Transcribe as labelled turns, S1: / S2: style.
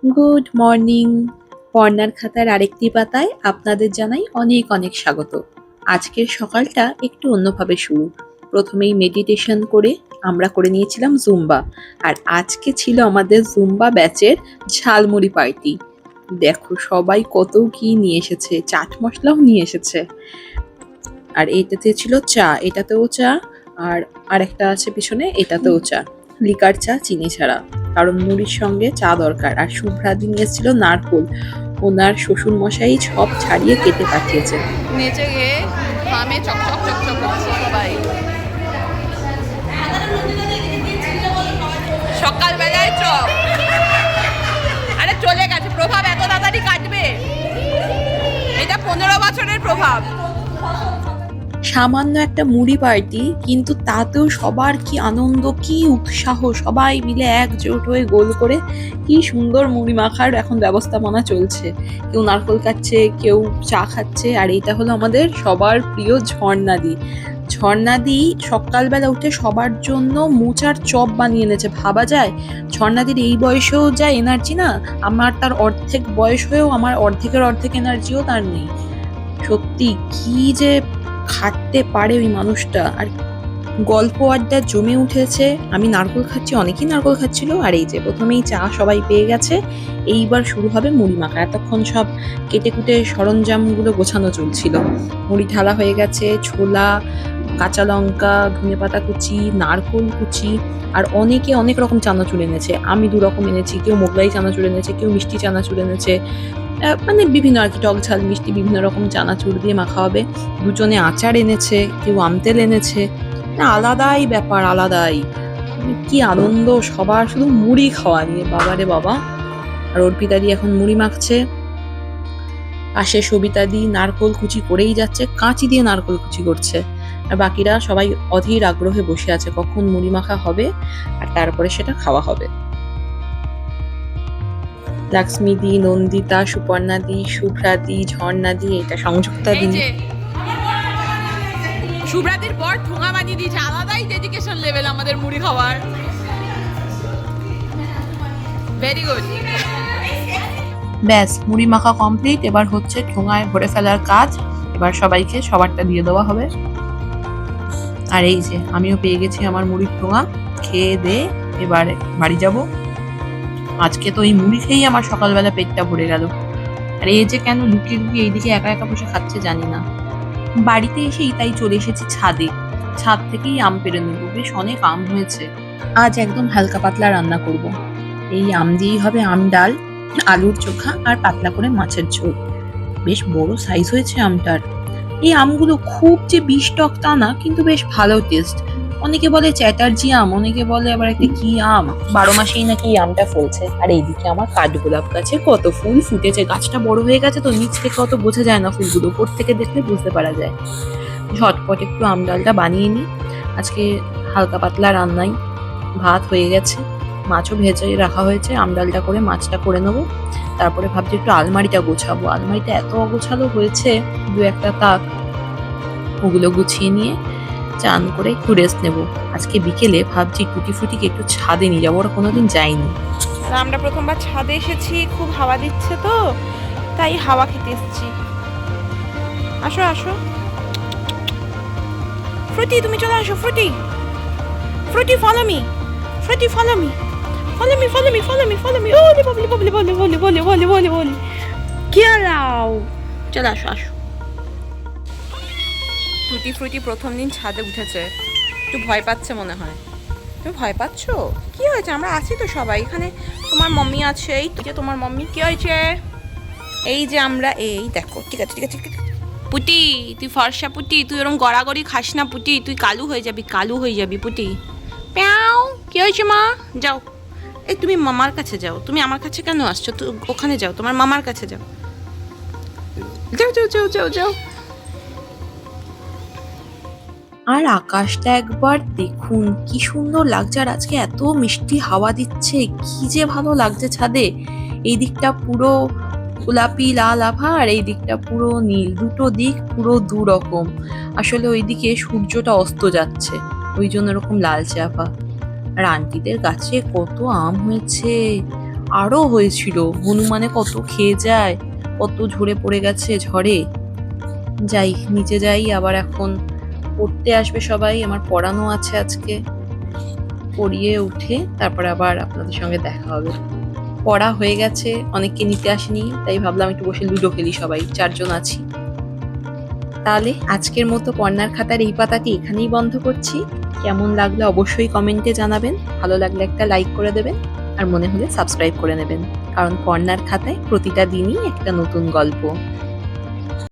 S1: Good morning. পড়নার খাতার আরেকটি পাতায় আপনাদের জানাই অনেক অনেক স্বাগত। আজকের সকালটা একটু অন্যভাবে শুরু। প্রথমেই মেডিটেশন করে আমরা করে নিয়েছিলাম জুম্বা। আর আজকে ছিল আমাদের জুম্বা ব্যাচের ঝালমুড়ি পার্টি। দেখো সবাই কত কি নিয়ে এসেছে, চাট মশলাও নিয়ে এসেছে। আর এইটাতে ছিল চা, এটাতেও চা, আর আরেকটা আছে পিছনে, এটাতেও চা। লিকার চা, চিনি ছাড়া, কারণ মুড়ির সঙ্গে চা দরকার। আর শুভ্রাদি নিয়ে এসেছিল নারকোল, ওনার শ্বশুর মশাই সব ছাড়িয়ে কেটে পাঠিয়েছে।
S2: নিচে গিয়ে ঘামে চকচক চকচক করছে সবাই। সকালবেলায় চক, আরে চলে গেছে প্রভাব, এত তাড়াতাড়ি কাটবে? এটা 15 বছরের প্রভাব।
S1: সামান্য একটা মুড়ি পার্টি, কিন্তু তাতেও সবার কি আনন্দ, কি উৎসাহ, সবাই মিলে একজোট হয়ে গোল করে কি সুন্দর মুড়ি মাখার এখন ব্যবস্থাপনা চলছে। কেউ নারকোল খাচ্ছে, কেউ চা খাচ্ছে। আর এটা হলো আমাদের সবার প্রিয় ঝর্ণাদি। ঝর্ণাদি সকালবেলা উঠে সবার জন্য মোচার চপ বানিয়ে এনেছে। ভাবা যায় ঝর্ণাদির এই বয়সেও যা এনার্জি না, আমার তার অর্ধেক বয়স হয়েও আমার অর্ধেক এনার্জিও তার নেই। সত্যি কি যে খাটতে পারে ওই মানুষটা। আর গল্প আড্ডা জমে উঠেছে। আমি নারকোল খাচ্ছি, অনেকেই নারকোল খাচ্ছিল। আর এই যে প্রথমেই চা সবাই পেয়ে গেছে, এইবার শুরু হবে মুড়ি মাখা। এতক্ষণ সব কেটে কুটে সরঞ্জামগুলো গোছানো চলছিল। মুড়ি ঢালা হয়ে গেছে, ছোলা, কাঁচা লঙ্কা, ধনেপাতা কুচি, নারকোল কুচি। আর অনেকে অনেক রকম চানাচুর এনেছে। আমি 2 রকম এনেছি, কেউ মোগলাই চানাচুর এনেছে, কেউ মিষ্টি চানাচুর এনেছে। মানে বিভিন্ন আর কি, টক ঝাল মিষ্টি বিভিন্ন রকম চানাচুর দিয়ে মাখা হবে। দুজনে আচার এনেছে, কেউ আমতেল এনেছে। আলাদাই ব্যাপার, আলাদাই। কি আনন্দ সবার, শুধু মুড়ি খাওয়া নিয়ে, বাবারে বাবা। আর অর্পিতাদি এখন মুড়ি মাখছে, পাশে সবিতাদি নারকোল কুচি করেই যাচ্ছে, কাঁচি দিয়ে নারকোল কুচি করছে। আর বাকিরা সবাই অধীর আগ্রহে বসে আছে কখন মুড়ি মাখা হবে আর তারপরে সেটা খাওয়া হবে। লক্ষ্মীদি, নন্দিতা, সুপর্ণাদি, শুভ্রাদি, ঝর্ণাদি, এটা সংযুক্তা দি।
S2: শুভ্রাদির বর ঠোঙা বানিয়ে দিয়েছে, আলাদাই ডেডিকেশন লেভেল আমাদের মুড়ি খাওয়ার। Very good.
S1: ব্যাস মুড়ি মাখা কমপ্লিট। এবার হচ্ছে ঠোঙায় ভরে ফেলার কাজ। এবার সবাইকে সবারটা দিয়ে দেওয়া হবে। আর এই যে আমিও পেয়ে গেছি আমার মুড়ির ঠোঙা। খেয়ে দে এবার বাড়ি যাব। আজকে তো এই মুড়ি খেয়েই আমার সকালবেলা পেটটা ভরে গেল। আর এই যে কেন লুকিয়ে লুকিয়ে এইদিকে একা একা বসে খাচ্ছে জানি না। বাড়িতে এসেই তাই চলে এসেছি ছাদে। ছাদ থেকেই আম পেড়ে নেবো, বেশ অনেক আম হয়েছে। আজ একদম হালকা পাতলা রান্না করব। এই আম দিয়েই হবে আম ডাল, আলুর চোখা আর পাতলা করে মাছের ঝোল। বেশ বড় সাইজ হয়েছে আমটার। এই আমগুলো খুব যে বিষ টক তা না, কিন্তু বেশ ভালো টেস্ট। অনেকে বলে চ্যাটার্জি আম, অনেকে বলে আবার একটা কি আম, 12 মাসেই নাকি এই আমটা ফলছে। আর এইদিকে আমার কাঠগোলাপ গাছে কত ফুল ফুটেছে। গাছটা বড় হয়ে গেছে তো, নিচ থেকে অত বোঝা যায় না ফুলগুলো, উপর থেকে দেখলে বুঝতে পারা যায়। ঝটপট একটু আম ডালটা বানিয়ে নিই। আজকে হালকা পাতলা রান্নাই। ভাত হয়ে গেছে, মাছও ভেজে রাখা হয়েছে। আম ডালটা করে মাছটা করে নেবো। তারপরে ভাবছি একটু আলমারিটা গোছাবো। আলমারিটা এত অগোছালো হয়েছে, 2-1টা তাক, ওগুলো গুছিয়ে নিয়ে চান করে একটু রেস্ট নেব। আজকে বিকেলে ভাবছি টুটি ফুটিকে একটু ছাদে নিয়ে যাবো, ওরা কোনোদিন যায়নি।
S2: আমরা প্রথমবার ছাদে এসেছি, খুব হাওয়া দিচ্ছে তো, তাই হাওয়া খেতে এসেছি। আসো আসো ফ্রুটি, তুমি চলে আসো। Frooti, Frooti follow me, Frooti follow me, follow me, follow me, follow me, follow me. ওলে বলে বলে বলে বলে বলে বলে বলে বলে কে লাও, চলে আসো আসো। টুটি ফ্রুটি প্রথম দিন ছাদে উঠেছে, একটু ভয় পাচ্ছে মনে হয়। তুমি ভয় পাচ্ছ? কি হয়েছে? আমরা আছি তো সবাই এখানে। তোমার মাম্মি আছে, এই তো যে তোমার মাম্মি। কি হয়েছে? এই যে আমরা, এই দেখো। ঠিক আছে ঠিক আছে ঠিক আছে। পুটি তুই ফর্সা, পুটি তুই ওরকম গড়াগড়ি খাস না পুটি, তুই কালু হয়ে যাবি, কালু হয়ে যাবি পুটি। প্যাও, কি হয়েছে মা? যাও, এই তুমি মামার কাছে যাও। তুমি আমার কাছে কেন আসছো? তো ওখানে যাও, তোমার মামার কাছে যাও। যাও যাও যাও যাও যাও।
S1: আর আকাশটা একবার দেখুন, কি সুন্দর লাগছে। আর আজকে এত মিষ্টি হাওয়া দিচ্ছে, কি যে ভালো লাগছে ছাদে। এই দিকটা পুরো গোলাপি লাল আভা, আর এই দিকটা পুরো নীল। দুটো দিক পুরো দুরকম। আসলে ওইদিকে সূর্যটা অস্ত যাচ্ছে, ওই জন্য এরকম লালচে আভা। আর আন্টিদের গাছে কত আম হয়েছে, আরও হয়েছিল। হনুমানে কত খেয়ে যায়, কত ঝরে পড়ে গেছে ঝড়ে। যাই নিচে যাই, আবার এখন পড়তে আসবে সবাই, আমার পড়ানো আছে আজকে। পড়িয়ে উঠে তারপর আবার আপনাদের সঙ্গে দেখা হবে। পড়া হয়ে গেছে, অনেককে নিতে আসেনি, তাই ভাবলাম একটু বসে লুডো খেলি, সবাই 4 জন আছি। তাহলে আজকের মতো কর্নার খাতার এই পাতাটি এখানেই বন্ধ করছি। কেমন লাগলো অবশ্যই কমেন্টে জানাবেন, ভালো লাগলে একটা লাইক করে দেবেন, আর মনে হলে সাবস্ক্রাইব করে নেবেন, কারণ কর্নার খাতায় প্রতিটা দিনই একটা নতুন গল্প।